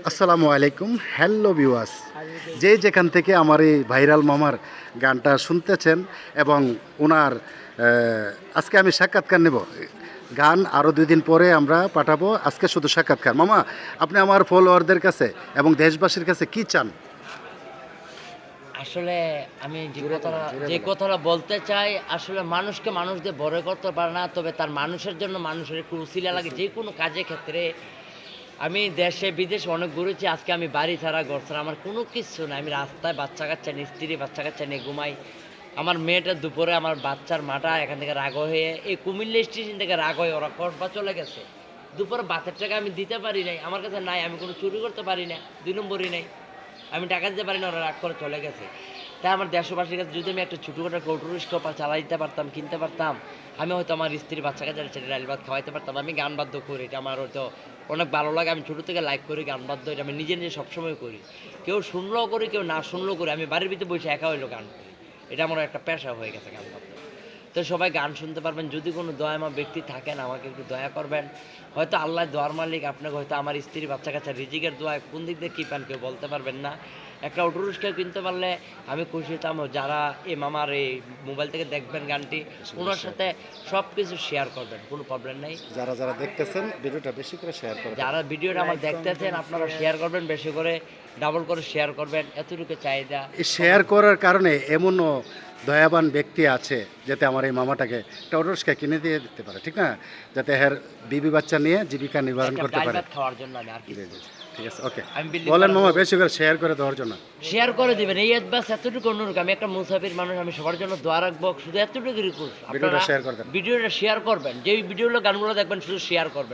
আসসালামু আলাইকুম, hello viewers. যে যেখান থেকে আমার এই ভাইরাল মামার গানটা শুনতেছেন এবং ওনার আজকে আমি সাক্ষাৎকার নেব। গান আরও 2 দিন পরে আমরা পাঠাবো, আজকে শুধু সাক্ষাৎকার। মামা, আপনি আমার ফলোয়ারদের কাছে এবং দেশবাসীর কাছে কি চান? আসলে আমি যে কথাটা বলতে চাই, আসলে মানুষকে মানুষ দিয়ে বড় করতে পারে না, তবে তার মানুষের জন্য মানুষের একটু উছিলা লাগে যে কোনো কাজের ক্ষেত্রে। আমি দেশে বিদেশে অনেক ঘুরেছি, আজকে আমি বাড়ি ছাড়া ঘর ছাড়া আমার কোনো কিছু না। আমি রাস্তায় বাচ্চা কাচ্চা নিয়ে, স্ত্রী বাচ্চা কাচ্চা নিয়ে ঘুমাই। আমার মেয়েটা দুপুরে আমার বাচ্চার মাটা এখান থেকে রাগ হয়ে এই কুমিল্লা স্টেশন থেকে রাগ হয়ে ওরা কসবা চলে গেছে। দুপুরে ভাতের টাকা আমি দিতে পারি নাই, আমার কাছে নাই, আমি কোনো চুরি করতে পারি না, 2 নম্বরই নাই, আমি টাকা দিতে পারি না, ওরা রাগ করে চলে গেছে। তাই আমার দেশবাসীর কাছে যদি আমি একটা ছোটোখাটো টোটো রিক্সা চালাই দিতে পারতাম, কিনতে পারতাম, আমি হয়তো আমার স্ত্রীর বাচ্চা কাছে ছেলে ডাল ভাত খাওয়াইতে পারতাম। আমি গান বাদ্য করি, এটা আমার হয়তো অনেক ভালো লাগে। আমি ছোটো থেকে লাইক করি গান বাদ্য, এটা আমি নিজে নিজে সবসময় করি। কেউ শুনলেও করি, কেউ না শুনলেও করি। আমি বাড়ির ভিতরে বসে একা হইলো গান করি, এটা আমার একটা পেশা হয়ে গেছে গান বাদ্য। তো সবাই গান শুনতে পারবেন। যদি কোনো দয়াময় ব্যক্তি থাকেন আমাকে একটু দয়া করবেন। হয়তো আল্লাহ দোয়ার মালিক, আপনাকে হয়তো আমার স্ত্রীর বাচ্চা কাচ্চা রিজিকের দোয়া কোন দিক দিয়ে কী পান কেউ বলতে পারবেন না। একটা অটো রিক্সা কিনতে পারলে আমি খুশি হতাম। যারা এই মামার এই মোবাইল থেকে দেখবেন গানটি, ওনার সাথে সব কিছু শেয়ার করবেন, কোনো প্রবলেম নেই। যারা যারা দেখতেছেন ভিডিওটা বেশি করে শেয়ার করবেন। যারা ভিডিওটা আমার দেখতেছেন আপনারা শেয়ার করবেন, বেশি করে ডাবল করে শেয়ার করবেন, এতটুকু চাহিদা। এই শেয়ার করার কারণে এমনও দয়াবান ব্যক্তি আছে যাতে আমার এই মামাটাকে একটা অটো রিক্সা কিনে দিয়ে দিতে পারে, ঠিক না? যাতে এর বিবি বাচ্চা নিয়ে জীবিকা নির্বাহ একটা করতে ডাল পারে। ভাত খাওয়ার জন্য আমি আর কি। ঠিক আছে, ওকে। আমি believe বলেন করা মামা, করি। বেশি করে শেয়ার করে দেওয়ার জন্য। শেয়ার করে দিবেন, এই অ্যাডভান্স এতটুকু অনুরোধ। আমি একটা মুসাফির মানুষ, আমি সবার জন্য দোয়া রাখবো, শুধু এতটুকু রিকোয়েস্ট, ভিডিওটা আপনারা শেয়ার করে দেন। ভিডিওটা শেয়ার করবেন। যেই ভিডিওগুলো গানগুলো দেখবেন শুধু শেয়ার করবেন।